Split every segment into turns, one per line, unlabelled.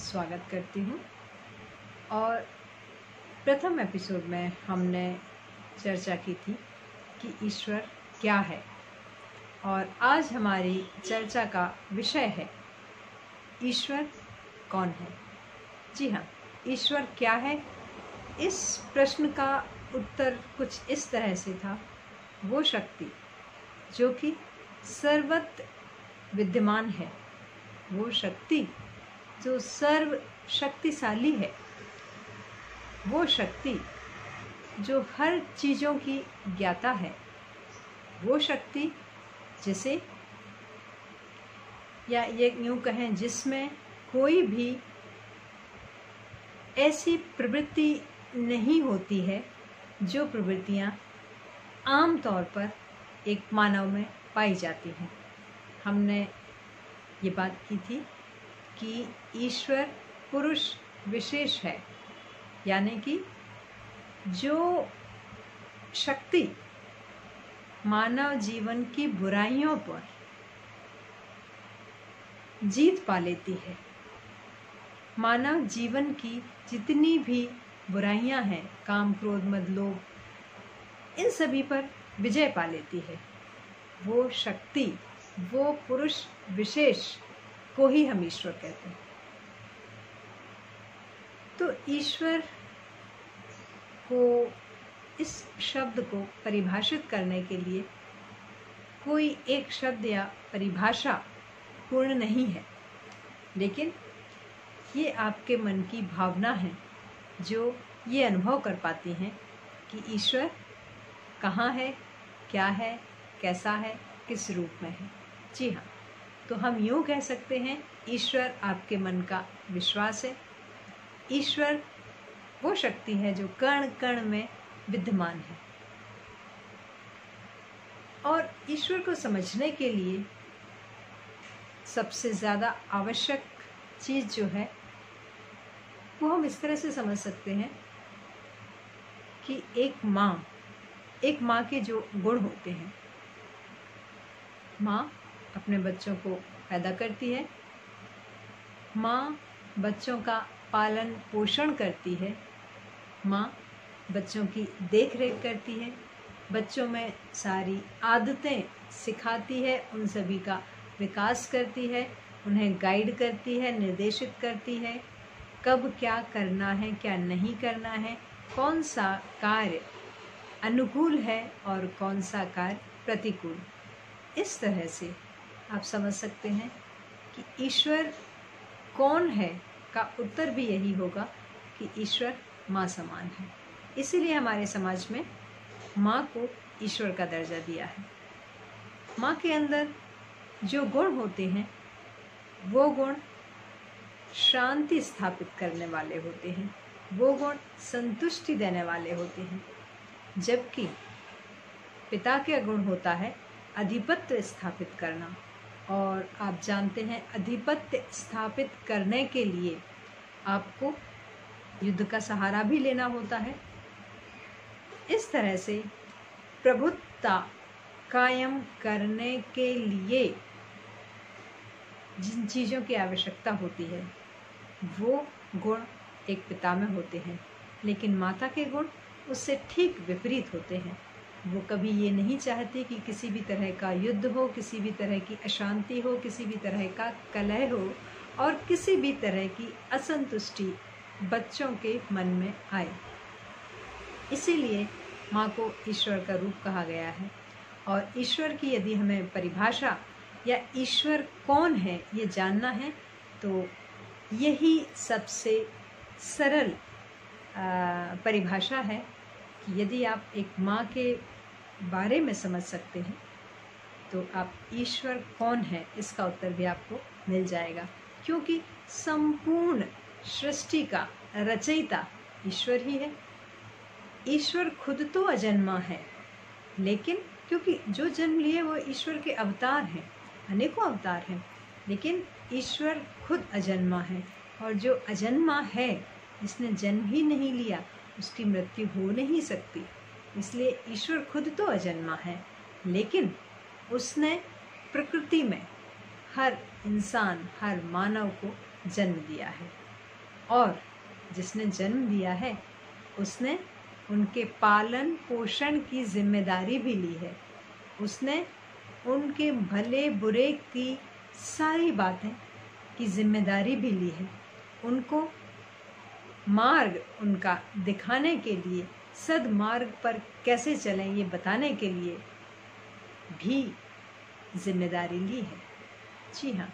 स्वागत करती हूँ। और प्रथम एपिसोड में हमने चर्चा की थी कि ईश्वर क्या है, और आज हमारी चर्चा का विषय है ईश्वर कौन है। जी हाँ, ईश्वर क्या है? इस प्रश्न का उत्तर कुछ इस तरह से था, वो शक्ति जो कि सर्वत्र विद्यमान है, वो शक्ति जो सर्व शक्तिशाली है, वो शक्ति जो हर चीज़ों की ज्ञाता है, वो शक्ति जिसे या ये यूँ कहें जिसमें कोई भी ऐसी प्रवृत्ति नहीं होती है जो प्रवृत्तियाँ आम तौर पर एक मानव में पाई जाती हैं। हमने ये बात की थी कि ईश्वर पुरुष विशेष है, यानी कि जो शक्ति मानव जीवन की बुराइयों पर जीत पा लेती है, मानव जीवन की जितनी भी बुराइयां हैं, काम क्रोध मद लोभ, इन सभी पर विजय पा लेती है, वो शक्ति, वो पुरुष विशेष को ही हम ईश्वर कहते हैं। तो ईश्वर को, इस शब्द को परिभाषित करने के लिए कोई एक शब्द या परिभाषा पूर्ण नहीं है, लेकिन ये आपके मन की भावना है जो ये अनुभव कर पाती हैं कि ईश्वर कहाँ है, क्या है, कैसा है, किस रूप में है। जी हाँ, तो हम यूँ कह सकते हैं, ईश्वर आपके मन का विश्वास है। ईश्वर वो शक्ति है जो कण कण में विद्यमान है। और ईश्वर को समझने के लिए सबसे ज़्यादा आवश्यक चीज़ जो है वो हम इस तरह से समझ सकते हैं कि एक माँ के जो गुण होते हैं, माँ अपने बच्चों को पैदा करती है, माँ बच्चों का पालन पोषण करती है, माँ बच्चों की देख रेख करती है, बच्चों में सारी आदतें सिखाती है, उन सभी का विकास करती है, उन्हें गाइड करती है, निर्देशित करती है, कब क्या करना है, क्या नहीं करना है, कौन सा कार्य अनुकूल है और कौन सा कार्य प्रतिकूल। इस तरह से आप समझ सकते हैं कि ईश्वर कौन है का उत्तर भी यही होगा कि ईश्वर माँ समान है। इसीलिए हमारे समाज में माँ को ईश्वर का दर्जा दिया है। माँ के अंदर जो गुण होते हैं वो गुण शांति स्थापित करने वाले होते हैं, वो गुण संतुष्टि देने वाले होते हैं, जबकि पिता का गुण होता है अधिपत्य स्थापित करना। और आप जानते हैं, अधिपत्य स्थापित करने के लिए आपको युद्ध का सहारा भी लेना होता है। इस तरह से प्रभुत्वता कायम करने के लिए जिन चीज़ों की आवश्यकता होती है वो गुण एक पिता में होते हैं, लेकिन माता के गुण उससे ठीक विपरीत होते हैं। वो कभी ये नहीं चाहती कि किसी भी तरह का युद्ध हो, किसी भी तरह की अशांति हो, किसी भी तरह का कलह हो और किसी भी तरह की असंतुष्टि बच्चों के मन में आए। इसीलिए माँ को ईश्वर का रूप कहा गया है। और ईश्वर की यदि हमें परिभाषा या ईश्वर कौन है ये जानना है तो यही सबसे सरल परिभाषा है कि यदि आप एक माँ के बारे में समझ सकते हैं तो आप ईश्वर कौन है इसका उत्तर भी आपको मिल जाएगा, क्योंकि संपूर्ण सृष्टि का रचयिता ईश्वर ही है। ईश्वर खुद तो अजन्मा है, लेकिन क्योंकि जो जन्म लिए वो ईश्वर के अवतार हैं, अनेकों अवतार हैं, लेकिन ईश्वर खुद अजन्मा है। और जो अजन्मा है, जिसने जन्म ही नहीं लिया, उसकी मृत्यु हो नहीं सकती। इसलिए ईश्वर खुद तो अजन्मा है, लेकिन उसने प्रकृति में हर इंसान, हर मानव को जन्म दिया है। और जिसने जन्म दिया है उसने उनके पालन पोषण की जिम्मेदारी भी ली है। उसने उनके भले बुरे की सारी बातें की जिम्मेदारी भी ली है। उनको मार्ग उनका दिखाने के लिए, सद्मार्ग पर कैसे चलें ये बताने के लिए भी जिम्मेदारी ली है। जी हाँ,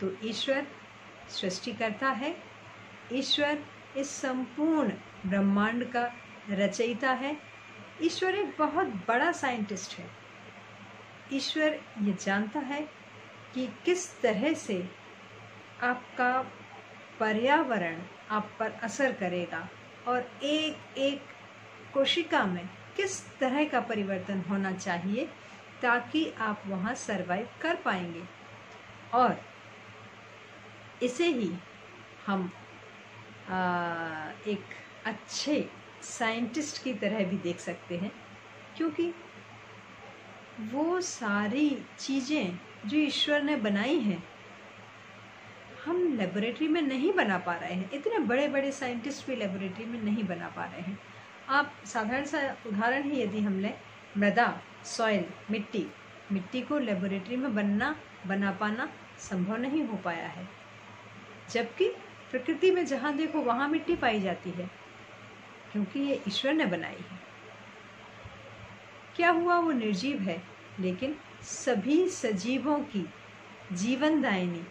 तो ईश्वर सृष्टिकर्ता है। ईश्वर इस संपूर्ण ब्रह्मांड का रचयिता है। ईश्वर एक बहुत बड़ा साइंटिस्ट है। ईश्वर ये जानता है कि किस तरह से आपका पर्यावरण आप पर असर करेगा और एक एक कोशिका में किस तरह का परिवर्तन होना चाहिए ताकि आप वहाँ सरवाइव कर पाएंगे। और इसे ही हम एक अच्छे साइंटिस्ट की तरह भी देख सकते हैं, क्योंकि वो सारी चीज़ें जो ईश्वर ने बनाई हैं हम लेबोरेटरी में नहीं बना पा रहे हैं। इतने बड़े बड़े साइंटिस्ट भी लेबोरेटरी में नहीं बना पा रहे हैं। आप साधारण सा उदाहरण ही यदि हम लें, मृदा, सॉइल, मिट्टी को लेबोरेटरी में बना पाना संभव नहीं हो पाया है, जबकि प्रकृति में जहाँ देखो वहाँ मिट्टी पाई जाती है, क्योंकि ये ईश्वर ने बनाई है। क्या हुआ, वो निर्जीव है, लेकिन सभी सजीवों की जीवनदायिनी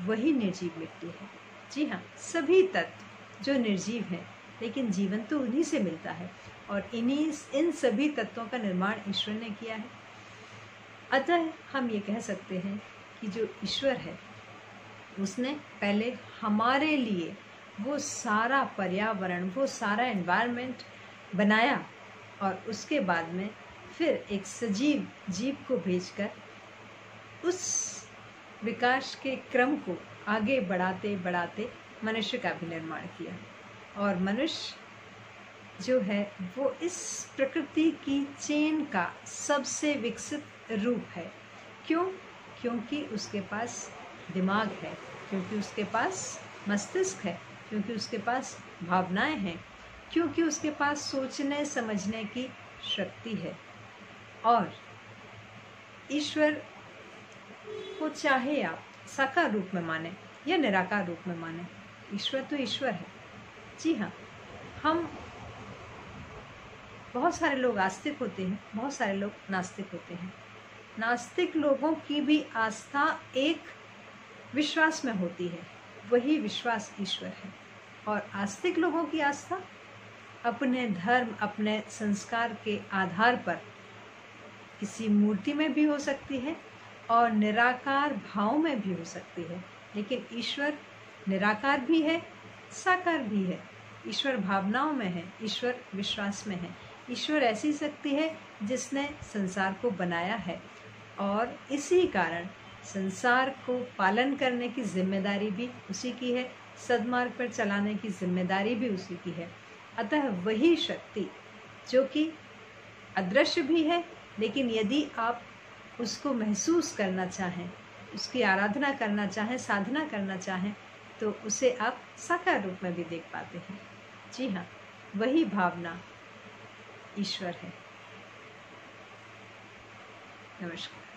वही निर्जीव मिट्टी है। जी हाँ, सभी तत्व जो निर्जीव हैं, लेकिन जीवन तो उन्हीं से मिलता है और इन सभी तत्वों का निर्माण ईश्वर ने किया है। अतः हम ये कह सकते हैं कि जो ईश्वर है उसने पहले हमारे लिए वो सारा पर्यावरण, वो सारा एनवायरनमेंट बनाया और उसके बाद में फिर एक सजीव जीव को भेजकर उस विकास के क्रम को आगे बढ़ाते बढ़ाते मनुष्य का भी निर्माण किया। और मनुष्य जो है वो इस प्रकृति की चेन का सबसे विकसित रूप है। क्यों? क्योंकि उसके पास दिमाग है, क्योंकि उसके पास मस्तिष्क है, क्योंकि उसके पास भावनाएं हैं, क्योंकि उसके पास सोचने समझने की शक्ति है। और ईश्वर को चाहे आप साकार रूप में माने या निराकार रूप में माने, ईश्वर तो ईश्वर है। जी हाँ, हम बहुत सारे लोग आस्तिक होते हैं, बहुत सारे लोग नास्तिक होते हैं। नास्तिक लोगों की भी आस्था एक विश्वास में होती है, वही विश्वास ईश्वर है। और आस्तिक लोगों की आस्था अपने धर्म, अपने संस्कार के आधार पर किसी मूर्ति में भी हो सकती है और निराकार भाव में भी हो सकती है। लेकिन ईश्वर निराकार भी है, साकार भी है। ईश्वर भावनाओं में है, ईश्वर विश्वास में है। ईश्वर ऐसी शक्ति है जिसने संसार को बनाया है और इसी कारण संसार को पालन करने की जिम्मेदारी भी उसी की है, सद्मार्ग पर चलाने की जिम्मेदारी भी उसी की है। अतः वही शक्ति जो कि अदृश्य भी है, लेकिन यदि आप उसको महसूस करना चाहें, उसकी आराधना करना चाहें, साधना करना चाहें, तो उसे आप साकार रूप में भी देख पाते हैं। जी हाँ, वही भावना ईश्वर है। नमस्कार।